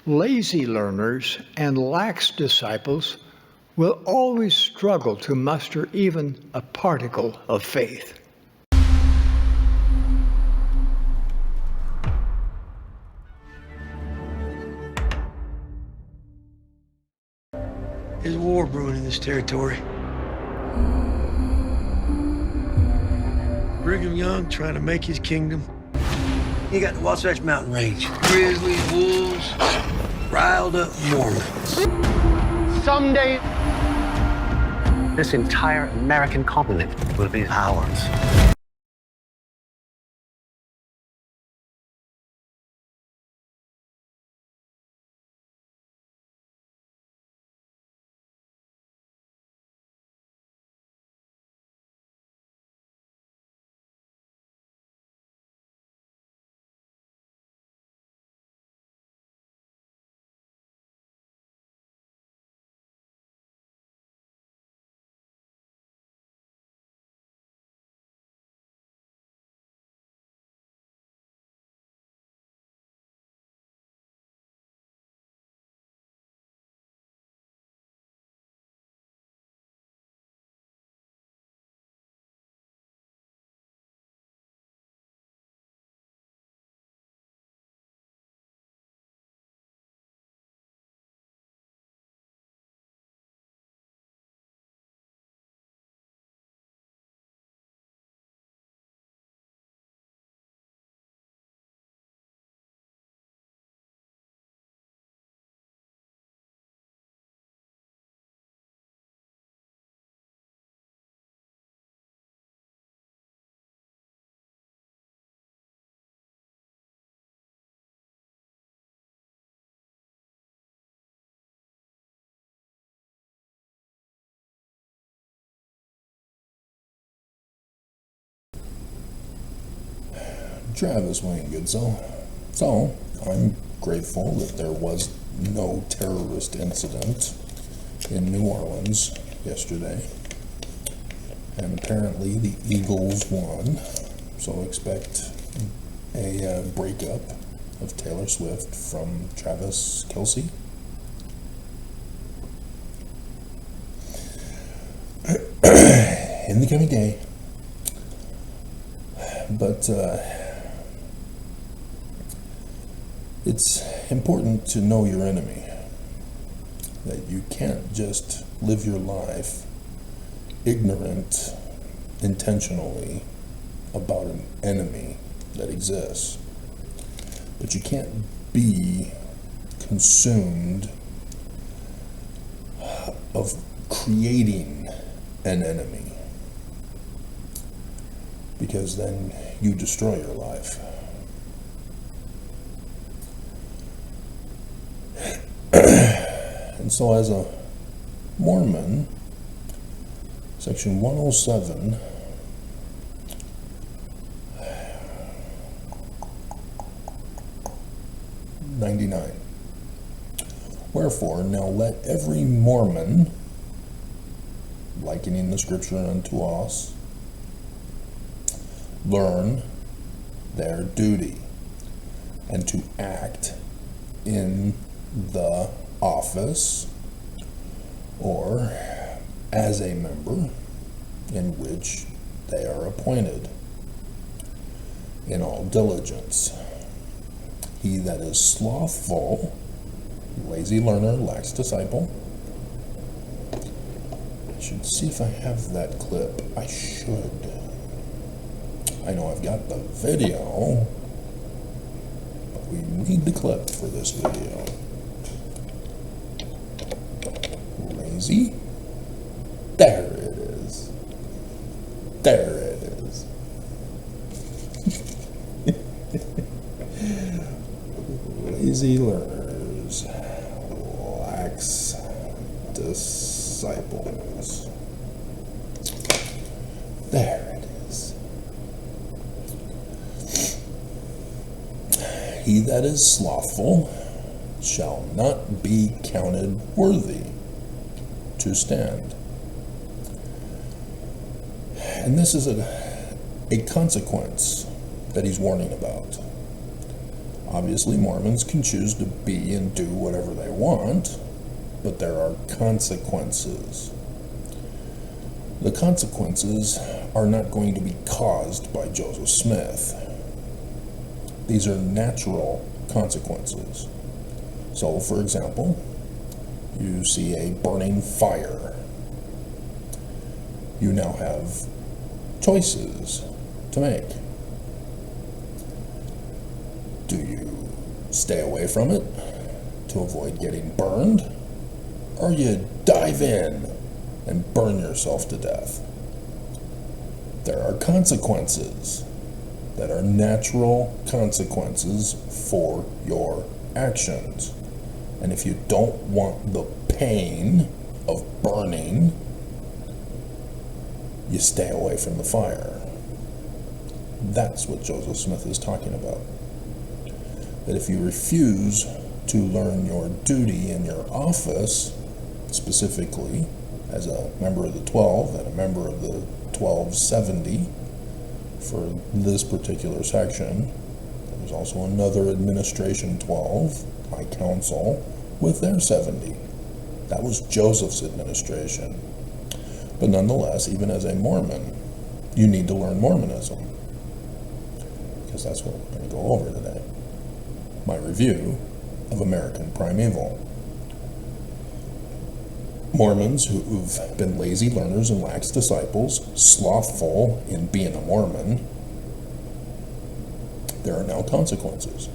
Lazy learners and lax disciples will always struggle to muster even a particle of faith. There's war brewing in this territory. Brigham Young trying to make his kingdom. You got the Wasatch Mountain Range. Grizzlies, wolves, riled up Mormons. Someday, this entire American continent will be ours. Travis Wayne Goodsell. So, I'm grateful that there was no terrorist incident in New Orleans yesterday. And apparently the Eagles won, so expect a breakup of Taylor Swift from Travis Kelce. In the coming day. But it's important to know your enemy, that you can't just live your life ignorant intentionally about an enemy that exists, but you can't be consumed of creating an enemy, because then you destroy your life. And so as a Mormon, section 107, '99. Wherefore, now let every Mormon, likening the scripture unto us, learn their duty and to act in the office or as a member in which they are appointed in all diligence. He that is slothful, lazy learner, lax disciple. I should see if I have that clip. I should. I know I've got the video, but we need the clip for this video. Lazy. There it is. There it is. Lazy learners, lax disciples. There it is. He that is slothful shall not be counted worthy to stand. And this is a consequence that he's warning about. Obviously, Mormons can choose to be and do whatever they want, but there are consequences. The consequences are not going to be caused by Joseph Smith. These are natural consequences. So, for example, you see a burning fire. You now have choices to make. Do you stay away from it to avoid getting burned, or you dive in and burn yourself to death? There are consequences that are natural consequences for your actions. And if you don't want the pain of burning, you stay away from the fire. That's what Joseph Smith is talking about. That if you refuse to learn your duty in your office, specifically as a member of the 12 and a member of the 1270 for this particular section, there's also another administration 12, my council, with their 70. That was Joseph's administration. But nonetheless, even as a Mormon, you need to learn Mormonism, because that's what we're going to go over today. My review of American Primeval. Mormons who've been lazy learners and lax disciples, slothful in being a Mormon, there are now consequences.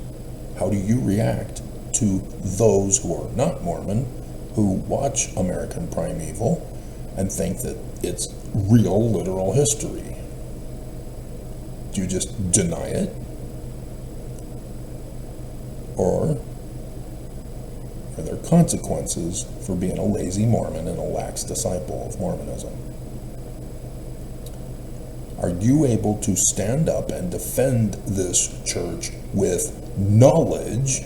How do you react to those who are not Mormon, who watch American Primeval and think that it's real, literal history? Do you just deny it? Or are there consequences for being a lazy Mormon and a lax disciple of Mormonism? Are you able to stand up and defend this church with knowledge?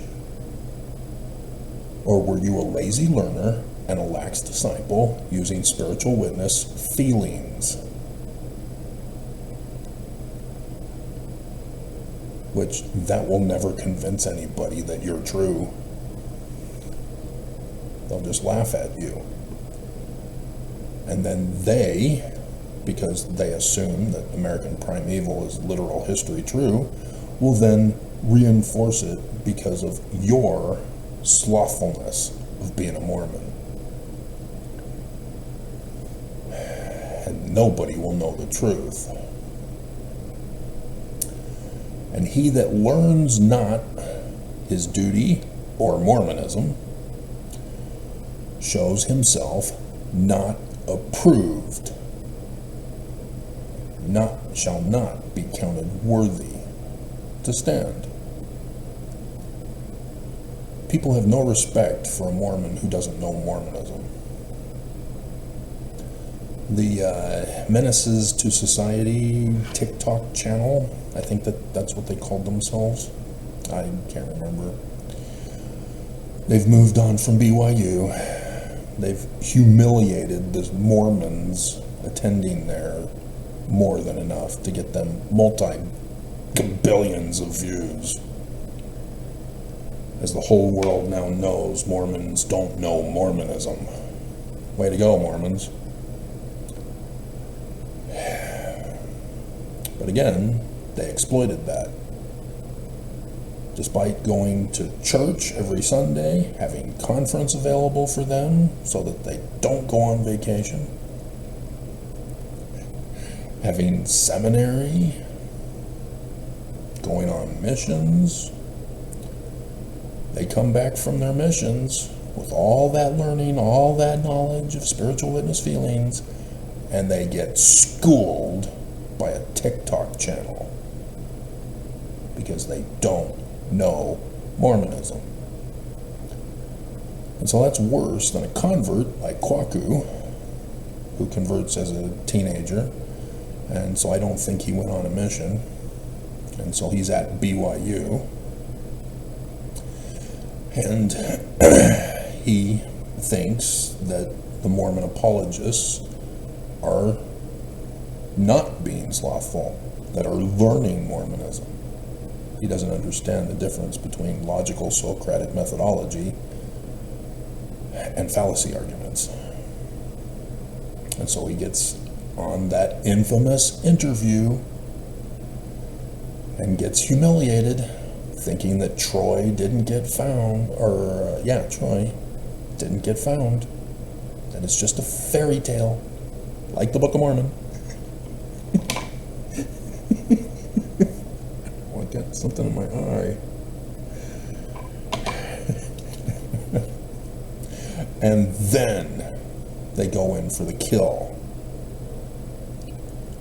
Or were you a lazy learner and a lax disciple using spiritual witness feelings? Which that will never convince anybody that you're true. They'll just laugh at you. And then they, because they assume that American Primeval is literal history true, will then reinforce it because of your slothfulness of being a Mormon. And nobody will know the truth. And he that learns not his duty or Mormonism shows himself not approved, shall not be counted worthy to stand. People have no respect for a Mormon who doesn't know Mormonism. The Menaces to Society TikTok channel, I think that's what they called themselves. I can't remember. They've moved on from BYU. They've humiliated the Mormons attending there more than enough to get them multi-billions of views. As the whole world now knows, Mormons don't know Mormonism. Way to go, Mormons. But again, they exploited that. Despite going to church every Sunday, having conference available for them so that they don't go on vacation, having seminary, going on missions, they come back from their missions with all that learning, all that knowledge of spiritual witness feelings, and they get schooled by a TikTok channel because they don't know Mormonism. And so that's worse than a convert like Kwaku, who converts as a teenager, and so I don't think he went on a mission, and so he's at BYU, and he thinks that the Mormon apologists are not being slothful, that are learning Mormonism. He doesn't understand the difference between logical Socratic methodology and fallacy arguments. And so he gets on that infamous interview and gets humiliated, thinking that Troy didn't get found, Troy didn't get found. That it's just a fairy tale, like the Book of Mormon. Oh, I got something in my eye. And then they go in for the kill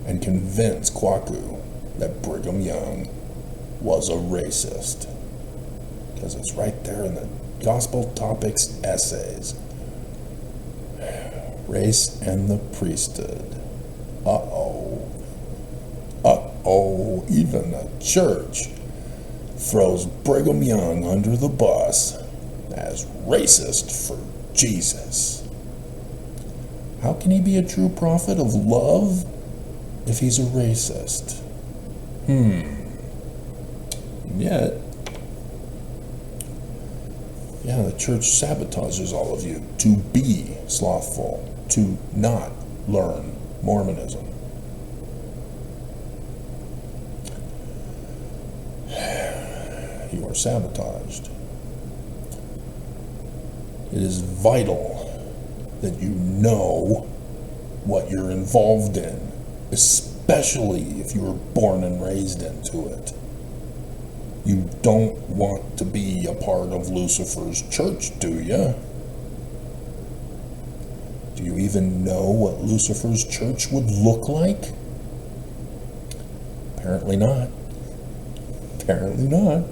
and convince Kwaku that Brigham Young was a racist. Because it's right there in the Gospel Topics essays. Race and the priesthood. Even the church throws Brigham Young under the bus as racist for Jesus. How can he be a true prophet of love if he's a racist? Yet, the church sabotages all of you to be slothful, to not learn Mormonism. You are sabotaged. It is vital that you know what you're involved in, especially if you were born and raised into it. You don't want to be a part of Lucifer's church, do you? Do you even know what Lucifer's church would look like? Apparently not. Apparently not.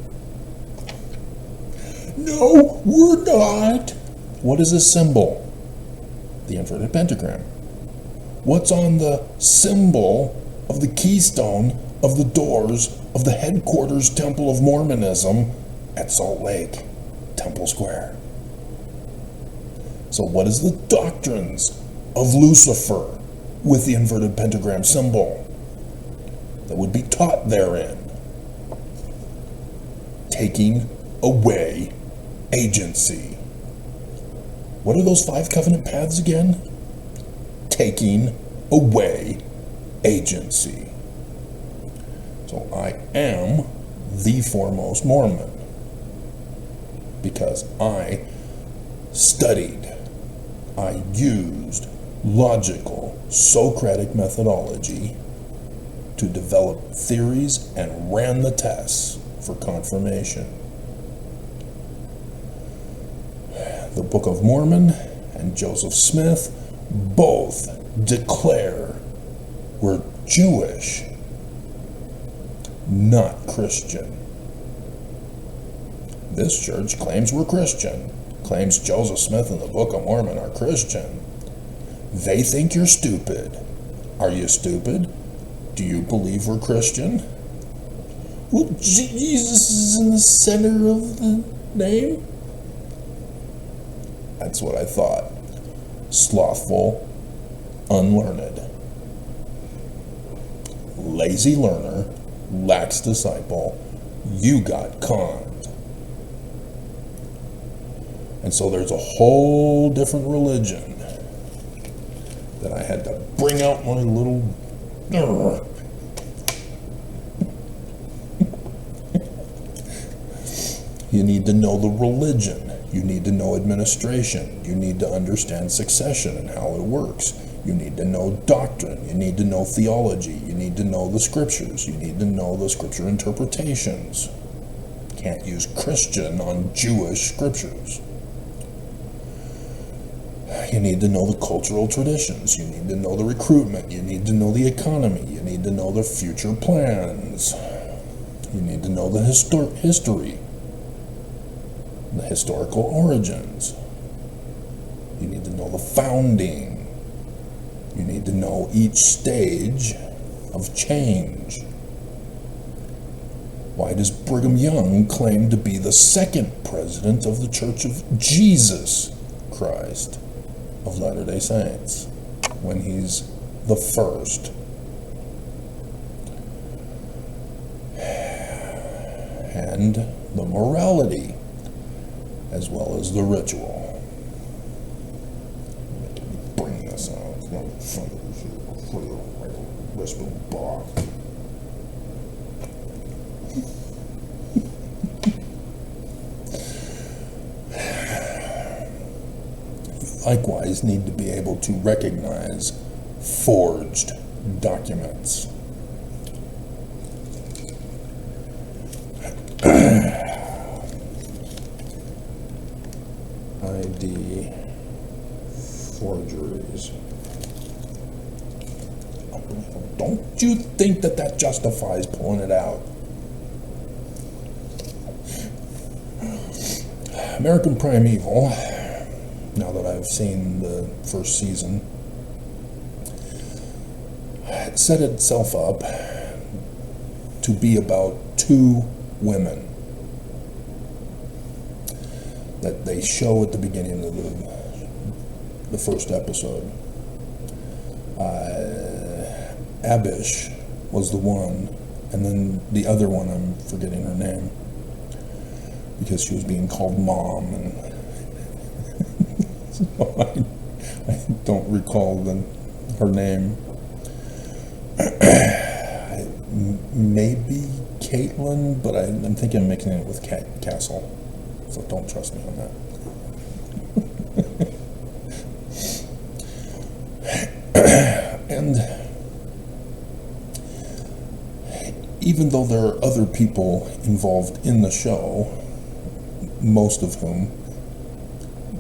No, we're not. What is a symbol? The inverted pentagram. What's on the symbol of the keystone of the doors of the headquarters Temple of Mormonism at Salt Lake, Temple Square? So what is the doctrines of Lucifer with the inverted pentagram symbol that would be taught therein? Taking away agency. What are those 5 covenant paths again? Taking away agency. So I am the foremost Mormon because I studied, I used logical Socratic methodology to develop theories and ran the tests for confirmation. The Book of Mormon and Joseph Smith both declare we're Jewish, not Christian. This church claims we're Christian, claims Joseph Smith and the Book of Mormon are Christian. They think you're stupid. Are you stupid? Do you believe we're Christian? Well, Jesus is in the center of the name? That's what I thought. Slothful, unlearned, lazy learner, lax disciple, you got conned. And so there's a whole different religion that I had to bring out my little... You need to know the religion. You need to know administration. You need to understand succession and how it works. You need to know doctrine. You need to know theology. You need to know the scriptures. You need to know the scripture interpretations. Can't use Christian on Jewish scriptures. You need to know the cultural traditions. You need to know the recruitment. You need to know the economy. You need to know the future plans. You need to know the history. The historical origins. You need to know the founding. You need to know each stage of change. Why does Brigham Young claim to be the second president of the Church of Jesus Christ of Latter-day Saints when he's the first? and the morality, as well as the ritual. Bring this out. It's not in front of you. Whisper bar. Likewise need to be able to recognize forged documents. ID forgeries. Don't you think that justifies pulling it out? American Primeval, now that I've seen the first season, set itself up to be about two women that they show at the beginning of the first episode. Abish was the one, and then the other one, I'm forgetting her name, because she was being called Mom, and so I don't recall her name. Maybe Caitlin, but I'm thinking I'm mixing it with Castle, so don't trust me on that. And even though there are other people involved in the show, most of whom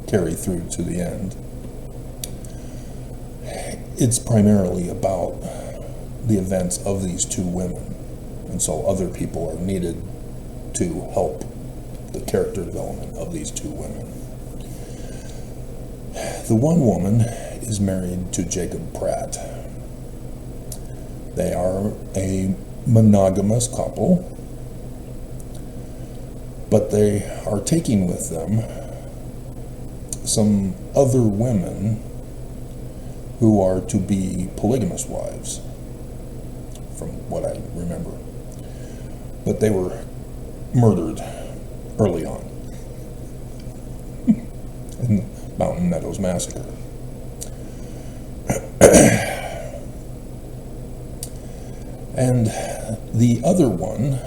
carry through to the end, it's primarily about the events of these two women, and so other people are needed to help the character development of these two women. The one woman is married to Jacob Pratt. They are a monogamous couple, but they are taking with them some other women who are to be polygamous wives, from what I remember. But they were murdered early on in the Mountain Meadows Massacre. And the other one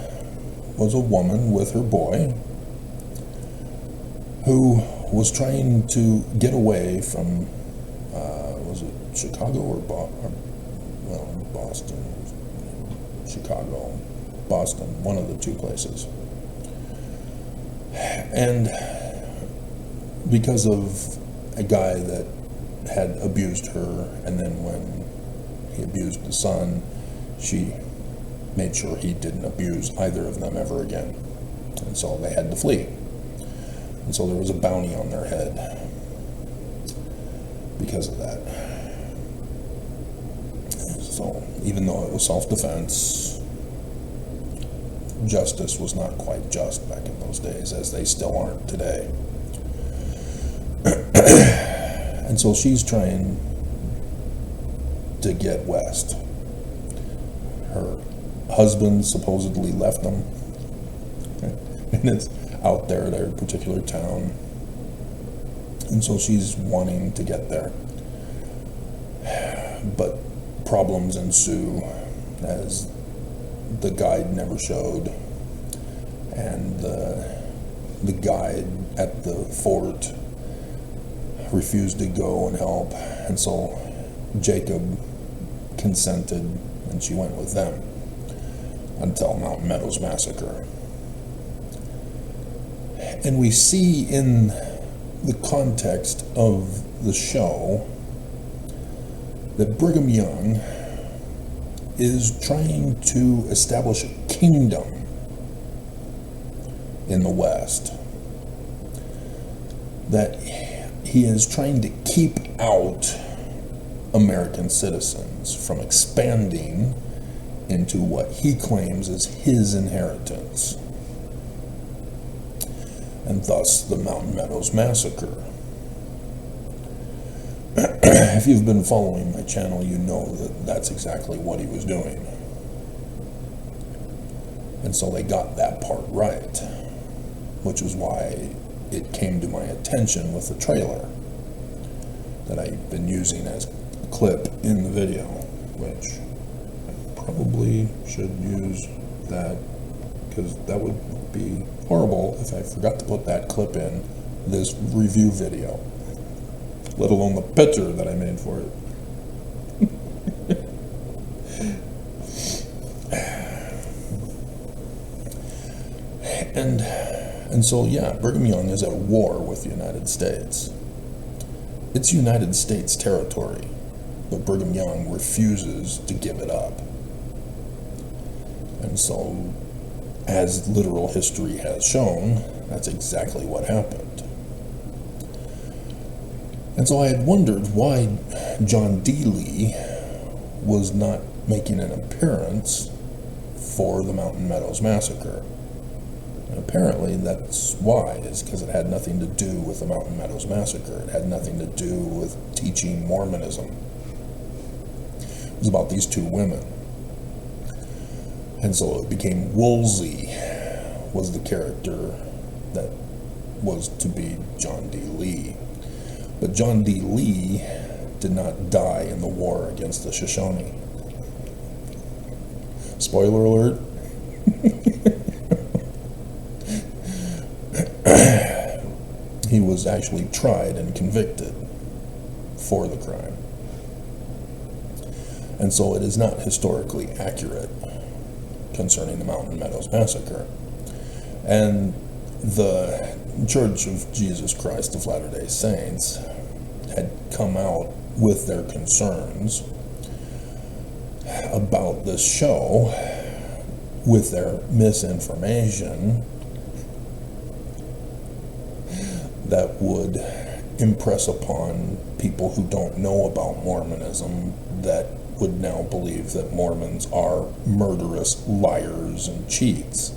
was a woman with her boy who was trying to get away from, was it Chicago or Boston? Chicago, Boston, one of the two places. And because of a guy that had abused her, and then when he abused the son, she made sure he didn't abuse either of them ever again. And so they had to flee. And so there was a bounty on their head because of that. So even though it was self-defense, justice was not quite just back in those days, as they still aren't today. And so she's trying to get west. Her husband supposedly left them, and it's out there at a particular town, and so she's wanting to get there. But problems ensue as the guide never showed, and the guide at the fort refused to go and help, and so Jacob consented, and she went with them until Mountain Meadows Massacre. And we see in the context of the show that Brigham Young is trying to establish a kingdom in the West, that he is trying to keep out American citizens from expanding into what he claims is his inheritance, and thus the Mountain Meadows Massacre. If you've been following my channel, you know that that's exactly what he was doing. And so they got that part right, which is why it came to my attention with the trailer that I've been using as a clip in the video, which I probably should use that, because that would be horrible if I forgot to put that clip in this review video, let alone the picture that I made for it. And so, yeah, Brigham Young is at war with the United States. It's United States territory, but Brigham Young refuses to give it up. And so, as literal history has shown, that's exactly what happened. And so I had wondered why John D. Lee was not making an appearance for the Mountain Meadows Massacre. And apparently that's why, is because it had nothing to do with the Mountain Meadows Massacre. It had nothing to do with teaching Mormonism. It was about these two women. And so it became Woolsey was the character that was to be John D. Lee. But John D. Lee did not die in the war against the Shoshone. Spoiler alert. He was actually tried and convicted for the crime. And so it is not historically accurate concerning the Mountain Meadows Massacre. And the Church of Jesus Christ of Latter-day Saints had come out with their concerns about this show with their misinformation that would impress upon people who don't know about Mormonism, that would now believe that Mormons are murderous liars and cheats.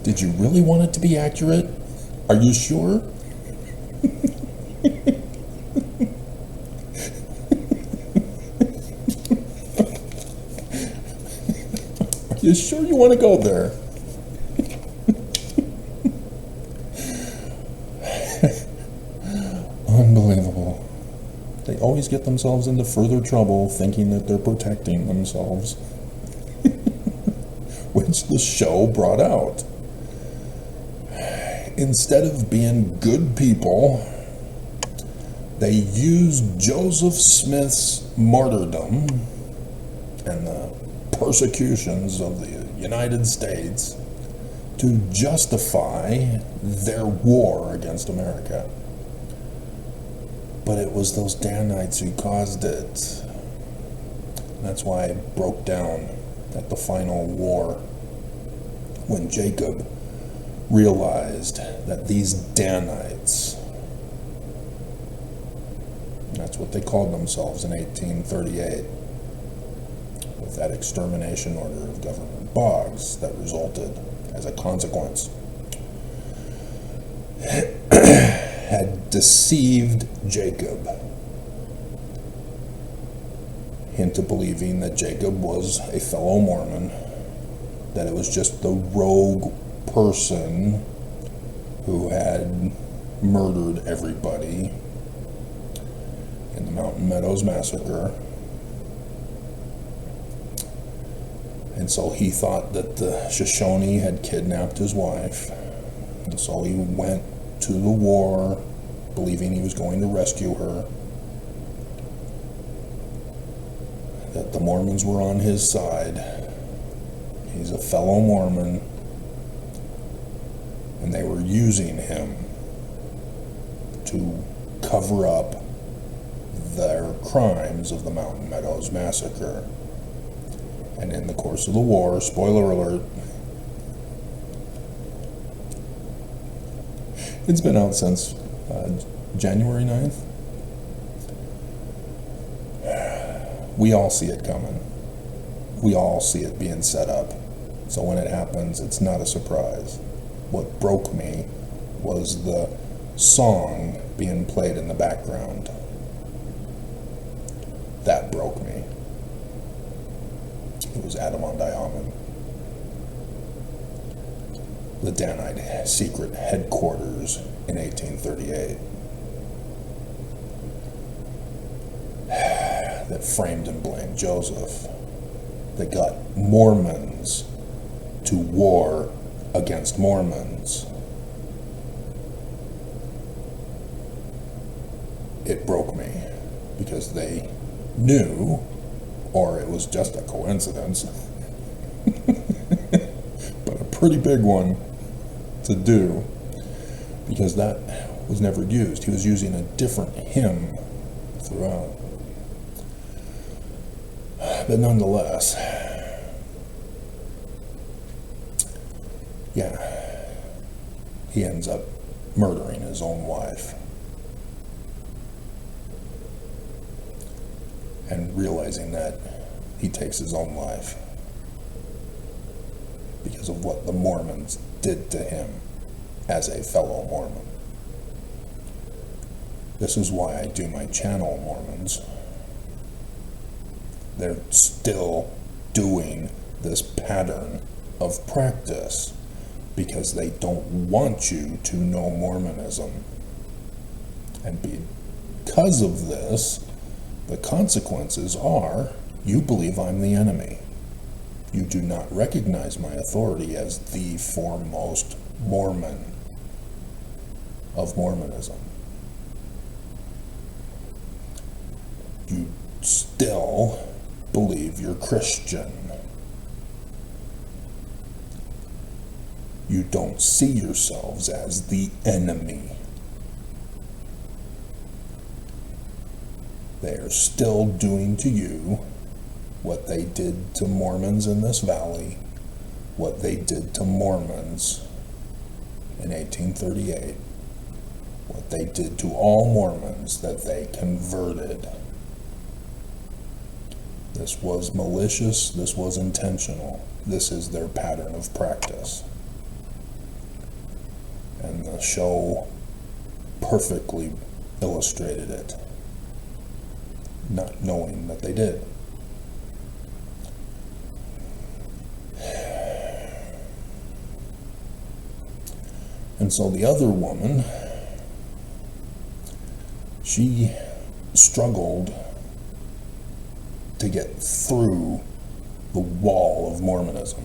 Did you really want it to be accurate? Are you sure? Are you sure you want to go there? Unbelievable. They always get themselves into further trouble thinking that they're protecting themselves. Which the show brought out. Instead of being good people, they used Joseph Smith's martyrdom and the persecutions of the United States to justify their war against America. But it was those Danites who caused it. That's why I broke down at the final war when Jacob realized that these Danites, that's what they called themselves in 1838, with that extermination order of Governor Boggs that resulted as a consequence, had deceived Jacob into believing that Jacob was a fellow Mormon, that it was just the rogue person who had murdered everybody in the Mountain Meadows Massacre. And so he thought that the Shoshone had kidnapped his wife. And so he went to the war believing he was going to rescue her. That the Mormons were on his side. He's a fellow Mormon. And they were using him to cover up their crimes of the Mountain Meadows Massacre. And in the course of the war, spoiler alert, it's been out since January 9th. We all see it coming. We all see it being set up. So when it happens, it's not a surprise. What broke me was the song being played in the background. That broke me. It was Adamondiaman, the Danite secret headquarters in 1838, that framed and blamed Joseph, that got Mormons to war against Mormons. It broke me because they knew, or it was just a coincidence, but a pretty big one to do, because that was never used. He was using a different hymn throughout. But nonetheless, yeah, he ends up murdering his own wife. And realizing that he takes his own life because of what the Mormons did to him as a fellow Mormon. This is why I do my channel, Mormons. They're still doing this pattern of practice because they don't want you to know Mormonism. And because of this, the consequences are, you believe I'm the enemy. You do not recognize my authority as the foremost Mormon of Mormonism. You still believe you're Christian. You don't see yourselves as the enemy. They are still doing to you what they did to Mormons in this valley, what they did to Mormons in 1838, what they did to all Mormons that they converted. This was malicious, this was intentional, this is their pattern of practice. And the show perfectly illustrated it, not knowing that they did. And so the other woman, she struggled to get through the wall of Mormonism,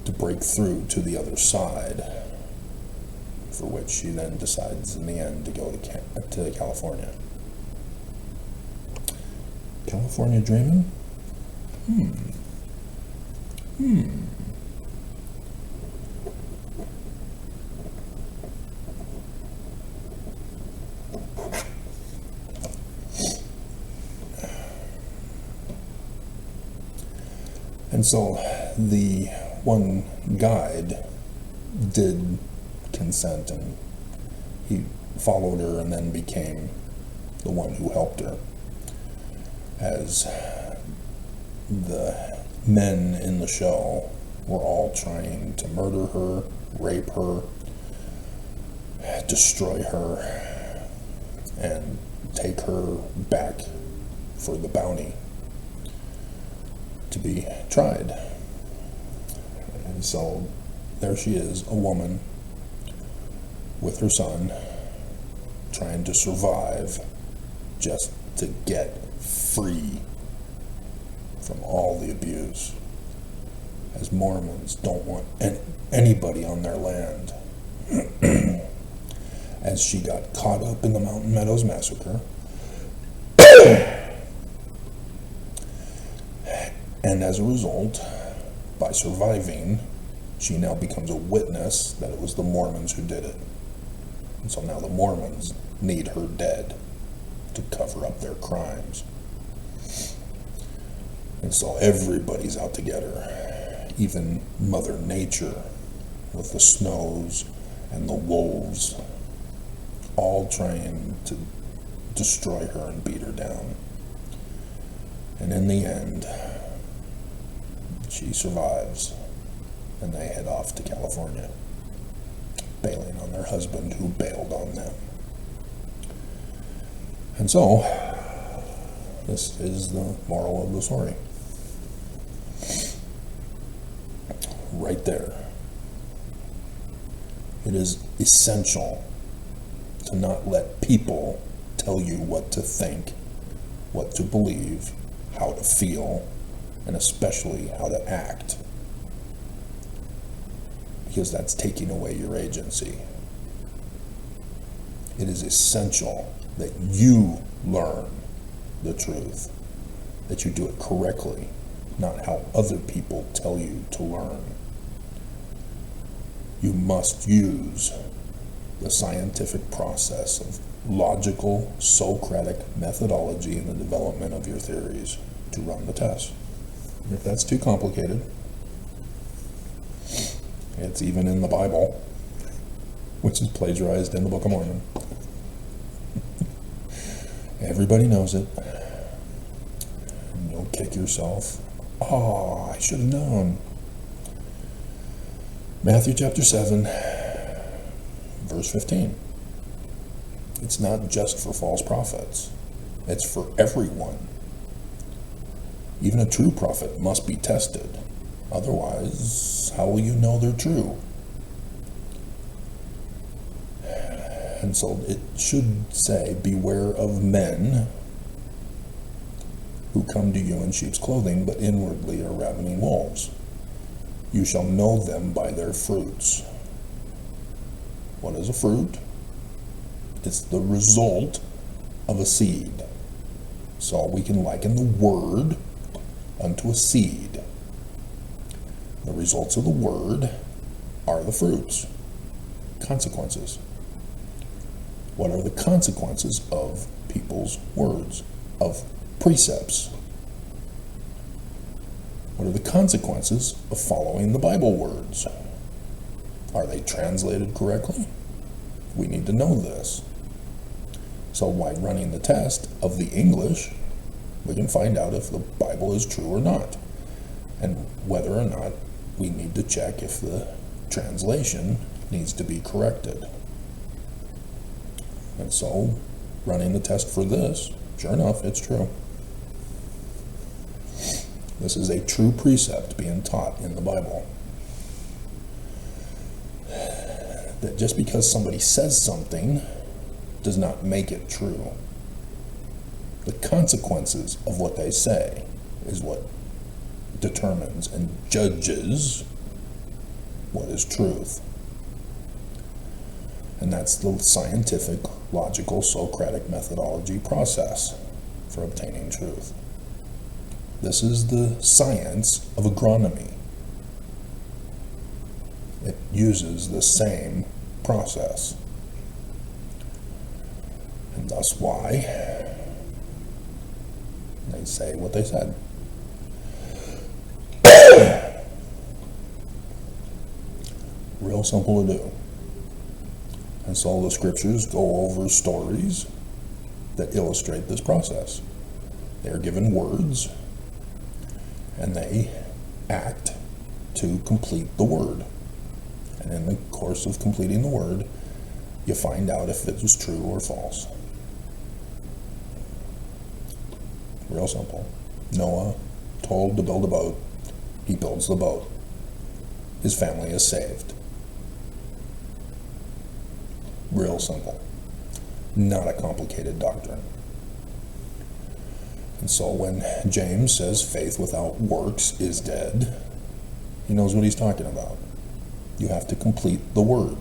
to break through to the other side, for which she then decides in the end to go to California. California dreaming? And so the one guide did consent, and he followed her and then became the one who helped her, as the men in the show were all trying to murder her, rape her, destroy her, and take her back for the bounty to be tried. And so there she is, a woman with her son, trying to survive just to get free from all the abuse, as Mormons don't want anybody on their land. As she got caught up in the Mountain Meadows Massacre, and as a result, by surviving, she now becomes a witness that it was the Mormons who did it. And so now the Mormons need her dead to cover up their crimes. And so everybody's out to get her, even Mother Nature, with the snows and the wolves, all trying to destroy her and beat her down. And in the end, she survives, and they head off to California, bailing on their husband who bailed on them. And so, This is the moral of the story. Right there. It is essential to not let people tell you what to think, what to believe, how to feel, and especially how to act. Because that's taking away your agency. It is essential that you learn the truth, that you do it correctly, not how other people tell you to learn. You must use the scientific process of logical, Socratic methodology in the development of your theories to run the test. If that's too complicated, it's even in the Bible, which is plagiarized in the Book of Mormon. Everybody knows it. And you'll kick yourself. Oh, I should have known. Matthew chapter 7, verse 15. It's not just for false prophets. It's for everyone. Even a true prophet must be tested. Otherwise, how will you know they're true? And so it should say, beware of men who come to you in sheep's clothing, but inwardly are ravening wolves. You shall know them by their fruits. What is a fruit? It's the result of a seed. So we can liken the word unto a seed. The results of the word are the fruits, consequences. What are the consequences of people's words, of precepts? What are the consequences of following the Bible words? Are they translated correctly? We need to know this. So by running the test of the English, we can find out if the Bible is true or not, and whether or not we need to check if the translation needs to be corrected. And so, running the test for this, sure enough, it's true. This is a true precept being taught in the Bible. That just because somebody says something does not make it true. The consequences of what they say is what determines and judges what is truth. And that's the scientific, logical, Socratic methodology process for obtaining truth. This is the science of agronomy. It uses the same process. And that's why they say what they said. Real simple to do. And so the scriptures go over stories that illustrate this process. They are given words, and they act to complete the word. And in the course of completing the word, you find out if it was true or false. Real simple. Noah told to build a boat. He builds the boat. His family is saved. Real simple. Not a complicated doctrine. And so when James says faith without works is dead, he knows what he's talking about. You have to complete the word.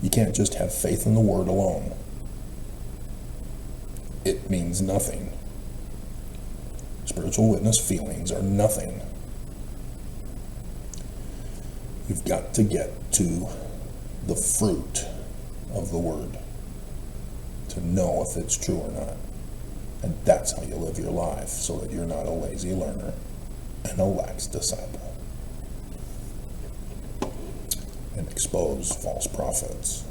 You can't just have faith in the word alone. It means nothing. Spiritual witness feelings are nothing. You've got to get to the fruit of the word to know if it's true or not. And that's how you live your life, so that you're not a lazy learner and a lax disciple. And expose false prophets.